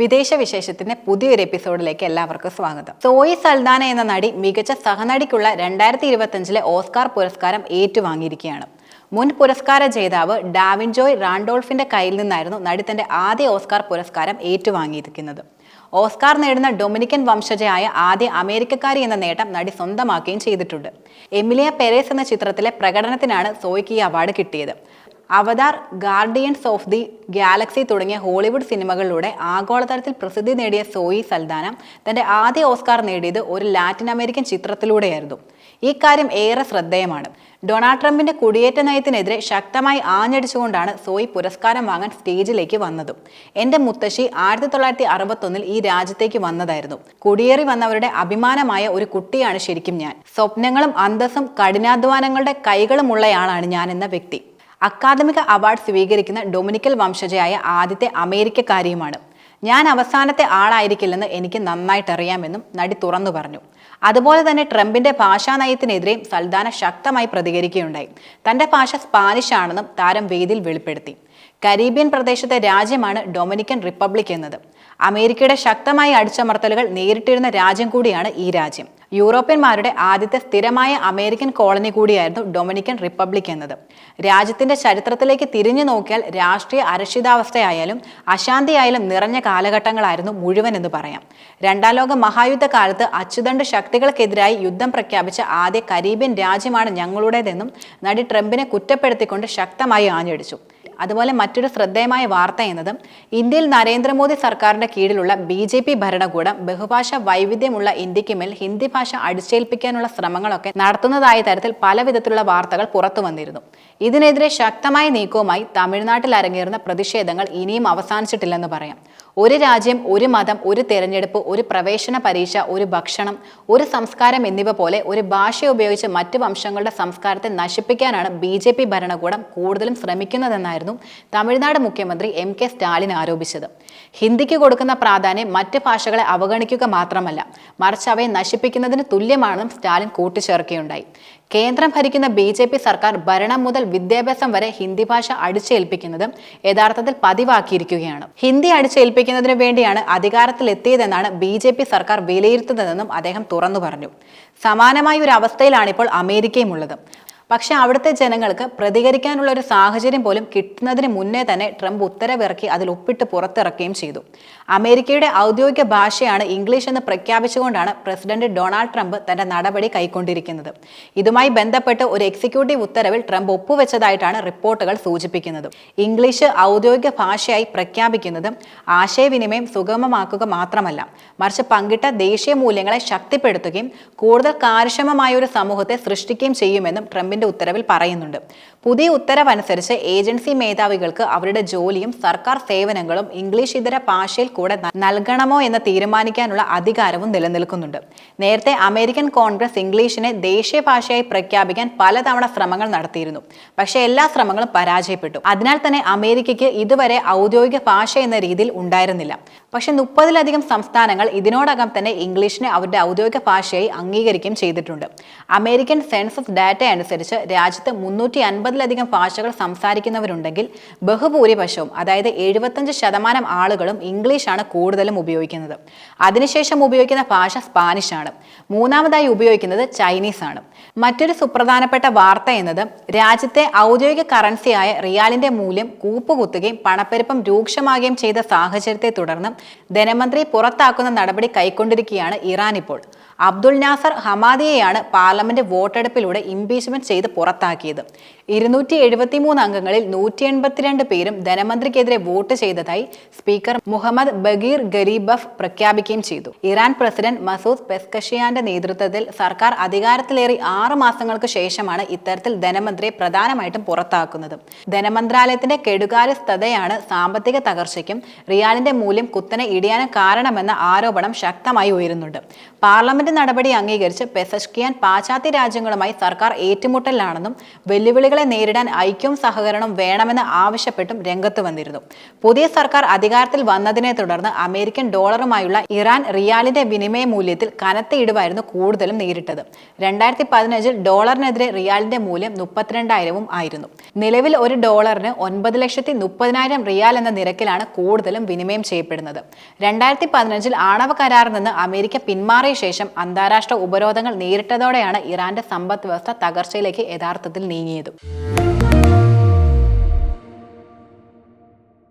വിദേശ വിശേഷത്തിന്റെ പുതിയൊരു എപ്പിസോഡിലേക്ക് എല്ലാവർക്കും സ്വാഗതം. സോയി സൽദാന എന്ന നടി മികച്ച സഹനടിക്കുള്ള 2025 ഓസ്കാർ പുരസ്കാരം ഏറ്റുവാങ്ങിയിരിക്കുകയാണ്. മുൻ പുരസ്കാര ജേതാവ് ഡാവിൻജോയ് റാൻഡോൾഫിന്റെ കയ്യിൽ നിന്നായിരുന്നു നടി തന്റെ ആദ്യ ഓസ്കാർ പുരസ്കാരം ഏറ്റുവാങ്ങിയിരിക്കുന്നത്. ഓസ്കാർ നേടുന്ന ഡൊമിനിക്കൻ വംശജയായ ആദ്യ അമേരിക്കക്കാരി എന്ന നേട്ടം നടി സ്വന്തമാക്കുകയും ചെയ്തിട്ടുണ്ട്. എമിലിയ പെരേസ് എന്ന ചിത്രത്തിലെ പ്രകടനത്തിനാണ് സോയിക്ക് ഈ അവാർഡ് കിട്ടിയത്. അവതാർ, ഗാർഡിയൻസ് ഓഫ് ദി ഗാലക്സി തുടങ്ങിയ ഹോളിവുഡ് സിനിമകളിലൂടെ ആഗോളതലത്തിൽ പ്രസിദ്ധി നേടിയ സോയി സൽദാന തന്റെ ആദ്യ ഓസ്കാർ നേടിയത് ഒരു ലാറ്റിൻ അമേരിക്കൻ ചിത്രത്തിലൂടെയായിരുന്നു. ഈ കാര്യം ഏറെ ശ്രദ്ധേയമാണ്. ഡൊണാൾഡ് ട്രംപിന്റെ കുടിയേറ്റ നയത്തിനെതിരെ ശക്തമായി ആഞ്ഞടിച്ചുകൊണ്ടാണ് സോയി പുരസ്കാരം വാങ്ങാൻ സ്റ്റേജിലേക്ക് വന്നതും. എന്റെ മുത്തശ്ശി 1961 ഈ രാജ്യത്തേക്ക് വന്നതായിരുന്നു. കുടിയേറി വന്നവരുടെ അഭിമാനമായ ഒരു കുട്ടിയാണ് ശരിക്കും ഞാൻ. സ്വപ്നങ്ങളും അന്തസ്സും കഠിനാധ്വാനങ്ങളുടെ കൈകളുമുള്ളയാളാണ് ഞാൻ എന്ന വ്യക്തി. അക്കാദമിക അവാർഡ് സ്വീകരിക്കുന്ന ഡൊമിനിക്കൽ വംശജയായ ആദ്യത്തെ അമേരിക്കക്കാരിയുമാണ്. ഞാൻ അവസാനത്തെ ആളായിരിക്കില്ലെന്ന് എനിക്ക് നന്നായിട്ടറിയാമെന്നും നടി തുറന്നു പറഞ്ഞു. അതുപോലെ തന്നെ ട്രംപിന്റെ ഭാഷാ നയത്തിനെതിരെയും സൽദാന ശക്തമായി പ്രതികരിക്കുകയുണ്ടായി. തന്റെ ഭാഷ സ്പാനിഷ് ആണെന്നും താരം വേദിയിൽ വെളിപ്പെടുത്തി. കരീബിയൻ പ്രദേശത്തെ രാജ്യമാണ് ഡൊമിനിക്കൻ റിപ്പബ്ലിക് എന്നത്. അമേരിക്കയുടെ ശക്തമായ അടിച്ചമർത്തലുകൾ നേരിട്ടിരുന്ന രാജ്യം കൂടിയാണ് ഈ രാജ്യം. യൂറോപ്യന്മാരുടെ ആദ്യത്തെ സ്ഥിരമായ അമേരിക്കൻ കോളനി കൂടിയായിരുന്നു ഡൊമിനിക്കൻ റിപ്പബ്ലിക് എന്നത്. രാജ്യത്തിന്റെ ചരിത്രത്തിലേക്ക് തിരിഞ്ഞു നോക്കിയാൽ രാഷ്ട്രീയ അരക്ഷിതാവസ്ഥയായാലും അശാന്തിയായാലും നിറഞ്ഞ കാലഘട്ടങ്ങളായിരുന്നു മുഴുവൻ എന്ന് പറയാം. രണ്ടാം ലോക മഹായുദ്ധകാലത്ത് അച്ചുതണ്ട് ശക്തികൾക്കെതിരായി യുദ്ധം പ്രഖ്യാപിച്ച ആദ്യ കരീബിയൻ രാജ്യമാണ് ഞങ്ങളുടേതെന്നും നടി ട്രംപിനെ കുറ്റപ്പെടുത്തിക്കൊണ്ട് ശക്തമായി ആഞ്ഞടിച്ചു. അതുപോലെ മറ്റൊരു ശ്രദ്ധേയമായ വാർത്ത എന്നത് ഇന്ത്യയിൽ നരേന്ദ്രമോദി സർക്കാരിന്റെ കീഴിലുള്ള BJP ഭരണകൂടം ബഹുഭാഷ വൈവിധ്യമുള്ള ഇന്ത്യക്ക് മേൽ ഹിന്ദി ഭാഷ അടിച്ചേൽപ്പിക്കാനുള്ള ശ്രമങ്ങളൊക്കെ നടത്തുന്നതായ തരത്തിൽ പല വിധത്തിലുള്ള വാർത്തകൾ പുറത്തു വന്നിരുന്നു. ഇതിനെതിരെ ശക്തമായ നീക്കവുമായി തമിഴ്നാട്ടിൽ അരങ്ങേറുന്ന പ്രതിഷേധങ്ങൾ ഇനിയും അവസാനിച്ചിട്ടില്ലെന്ന് പറയാം. ഒരു രാജ്യം, ഒരു മതം, ഒരു തെരഞ്ഞെടുപ്പ്, ഒരു പ്രവേശന പരീക്ഷ, ഒരു ഭക്ഷണം, ഒരു സംസ്കാരം എന്നിവ പോലെ ഒരു ഭാഷ ഉപയോഗിച്ച് മറ്റു വംശങ്ങളുടെ സംസ്കാരത്തെ നശിപ്പിക്കാനാണ് BJP ഭരണകൂടം കൂടുതലും ശ്രമിക്കുന്നതെന്നായിരുന്നു തമിഴ്നാട് മുഖ്യമന്ത്രി MK സ്റ്റാലിൻ ആരോപിച്ചത്. ഹിന്ദിക്ക് കൊടുക്കുന്ന പ്രാധാന്യം മറ്റ് ഭാഷകളെ അവഗണിക്കുക മാത്രമല്ല, മറിച്ച് അവയെ നശിപ്പിക്കുന്നതിന് തുല്യമാണെന്നും സ്റ്റാലിൻ കൂട്ടിച്ചേർക്കുകയുണ്ടായി. കേന്ദ്രം ഭരിക്കുന്ന BJP സർക്കാർ ഭരണം മുതൽ വിദ്യാഭ്യാസം വരെ ഹിന്ദി ഭാഷ അടിച്ചേൽപ്പിക്കുന്നത് യഥാർത്ഥത്തിൽ പതിവാക്കിയിരിക്കുകയാണ്. ഹിന്ദി അടിച്ചേൽപ്പിക്കുന്നതിന് വേണ്ടിയാണ് അധികാരത്തിലെത്തിയതെന്നാണ് BJP സർക്കാർ വിലയിരുത്തുന്നതെന്നും അദ്ദേഹം തുറന്നു പറഞ്ഞു. സമാനമായ ഒരു അവസ്ഥയിലാണിപ്പോൾ അമേരിക്കയും ഉള്ളത്. പക്ഷെ അവിടുത്തെ ജനങ്ങൾക്ക് പ്രതികരിക്കാനുള്ള ഒരു സാഹചര്യം പോലും കിട്ടുന്നതിന് മുന്നേ തന്നെ ട്രംപ് ഉത്തരവിറക്കി അതിൽ ഒപ്പിട്ട് പുറത്തിറക്കുകയും ചെയ്തു. അമേരിക്കയുടെ ഔദ്യോഗിക ഭാഷയാണ് ഇംഗ്ലീഷ് എന്ന് പ്രഖ്യാപിച്ചുകൊണ്ടാണ് പ്രസിഡന്റ് ഡൊണാൾഡ് ട്രംപ് തന്റെ നടപടി കൈക്കൊണ്ടിരിക്കുന്നത്. ഇതുമായി ബന്ധപ്പെട്ട് ഒരു എക്സിക്യൂട്ടീവ് ഉത്തരവിൽ ട്രംപ് ഒപ്പുവെച്ചതായിട്ടാണ് റിപ്പോർട്ടുകൾ സൂചിപ്പിക്കുന്നത്. ഇംഗ്ലീഷ് ഔദ്യോഗിക ഭാഷയായി പ്രഖ്യാപിക്കുന്നത് ആശയവിനിമയം സുഗമമാക്കുക മാത്രമല്ല, മറിച്ച് പങ്കിട്ട ദേശീയ മൂല്യങ്ങളെ ശക്തിപ്പെടുത്തുകയും കൂടുതൽ കാര്യക്ഷമമായ ഒരു സമൂഹത്തെ സൃഷ്ടിക്കുകയും ചെയ്യുമെന്നും ട്രംപ് ഉത്തരവിൽ പറയുന്നുണ്ട്. പുതിയ ഉത്തരവനുസരിച്ച് ഏജൻസി മേധാവികൾക്ക് അവരുടെ ജോലിയും സർക്കാർ സേവനങ്ങളും ഇംഗ്ലീഷ് ഇതര ഭാഷയിൽ കൂടെ നൽകണമോ എന്ന് തീരുമാനിക്കാനുള്ള അധികാരവും നിലനിൽക്കുന്നുണ്ട്. നേരത്തെ അമേരിക്കൻ കോൺഗ്രസ് ഇംഗ്ലീഷിനെ ദേശീയ ഭാഷയായി പ്രഖ്യാപിക്കാൻ പലതവണ ശ്രമങ്ങൾ നടത്തിയിരുന്നു. പക്ഷേ എല്ലാ ശ്രമങ്ങളും പരാജയപ്പെട്ടു. അതിനാൽ തന്നെ അമേരിക്കയ്ക്ക് ഇതുവരെ ഔദ്യോഗിക ഭാഷ എന്ന രീതിയിൽ ഉണ്ടായിരുന്നില്ല. പക്ഷെ 30-ലധികം സംസ്ഥാനങ്ങൾ ഇതിനോടകം തന്നെ ഇംഗ്ലീഷിനെ അവരുടെ ഔദ്യോഗിക ഭാഷയായി അംഗീകരിക്കുകയും ചെയ്തിട്ടുണ്ട്. അമേരിക്കൻ സെൻസസ് ഡാറ്റ അനുസരിച്ച് രാജ്യത്ത് 350-ലധികം ഭാഷകൾ സംസാരിക്കുന്നവരുണ്ടെങ്കിൽ ബഹുഭൂരിപക്ഷവും, അതായത് 75% ആളുകളും ഇംഗ്ലീഷാണ് കൂടുതലും ഉപയോഗിക്കുന്നത്. അതിനുശേഷം ഉപയോഗിക്കുന്ന ഭാഷ സ്പാനിഷ് ആണ്. മൂന്നാമതായി ഉപയോഗിക്കുന്നത് ചൈനീസ് ആണ്. മറ്റൊരു സുപ്രധാനപ്പെട്ട വാർത്ത എന്നത് രാജ്യത്തെ ഔദ്യോഗിക കറൻസിയായ റിയാലിന്റെ മൂല്യം കൂപ്പുകുത്തുകയും പണപ്പെരുപ്പം രൂക്ഷമാകുകയും ചെയ്ത സാഹചര്യത്തെ തുടർന്ന് ധനമന്ത്രി പുറത്താക്കുന്ന നടപടി കൈക്കൊണ്ടിരിക്കുകയാണ് ഇറാൻ ഇപ്പോൾ. അബ്ദുൽ നാസർ ഹമാദിയെയാണ് പാർലമെന്റ് വോട്ടെടുപ്പിലൂടെ ഇംപീച്ച്മെന്റ് ചെയ്ത് പുറത്താക്കിയത്. 273 അംഗങ്ങളിൽ 182 പേരും ധനമന്ത്രിക്കെതിരെ വോട്ട് ചെയ്തതായി സ്പീക്കർ മുഹമ്മദ് ബഗീർ ഗരീബഫ് പ്രഖ്യാപിക്കുകയും ചെയ്തു. ഇറാൻ പ്രസിഡന്റ് മസൂദ് പെസ്കഷിയാന്റെ നേതൃത്വത്തിൽ സർക്കാർ അധികാരത്തിലേറി 6 മാസങ്ങൾക്ക് ശേഷമാണ് ഇത്തരത്തിൽ ധനമന്ത്രിയെ പ്രധാനമായിട്ടും പുറത്താക്കുന്നത്. ധനമന്ത്രാലയത്തിന്റെ കെടുകാര്യസ്ഥതയാണ് സാമ്പത്തിക തകർച്ചയ്ക്കും റിയാലിന്റെ മൂല്യം കുത്തനെ ഇടിയാനും കാരണമെന്ന ആരോപണം ശക്തമായി ഉയരുന്നുണ്ട്. പാർലമെന്റ് പാർലമെന്റ് നടപടി അംഗീകരിച്ച് പെസഷ്കിയാൻ പാശ്ചാത്യ രാജ്യങ്ങളുമായി സർക്കാർ ഏറ്റുമുട്ടലാണെന്നും വെല്ലുവിളികളെ നേരിടാൻ ഐക്യവും സഹകരണവും വേണമെന്ന് ആവശ്യപ്പെട്ടും രംഗത്ത് വന്നിരുന്നു. പുതിയ സർക്കാർ അധികാരത്തിൽ വന്നതിനെ തുടർന്ന് അമേരിക്കൻ ഡോളറുമായുള്ള ഇറാൻ റിയാലിന്റെ വിനിമയ മൂല്യത്തിൽ കനത്ത ഇടിവായിരുന്നു കൂടുതലും നേരിട്ടത്. 2015 ഡോളറിനെതിരെ റിയാലിന്റെ മൂല്യം 32,000 ആയിരുന്നു. നിലവിൽ ഒരു ഡോളറിന് 9,30,000 റിയാൽ എന്ന നിരക്കിലാണ് കൂടുതലും വിനിമയം ചെയ്യപ്പെടുന്നത്. 2015 ആണവ കരാറിൽ നിന്ന് അമേരിക്ക പിന്മാറിയ ശേഷം അന്താരാഷ്ട്ര ഉപരോധങ്ങൾ നേരിട്ടതോടെയാണ് ഇറാന്റെ സമ്പദ് വ്യവസ്ഥ തകർച്ചയിലേക്ക് യഥാർത്ഥത്തിൽ നീങ്ങിയത്.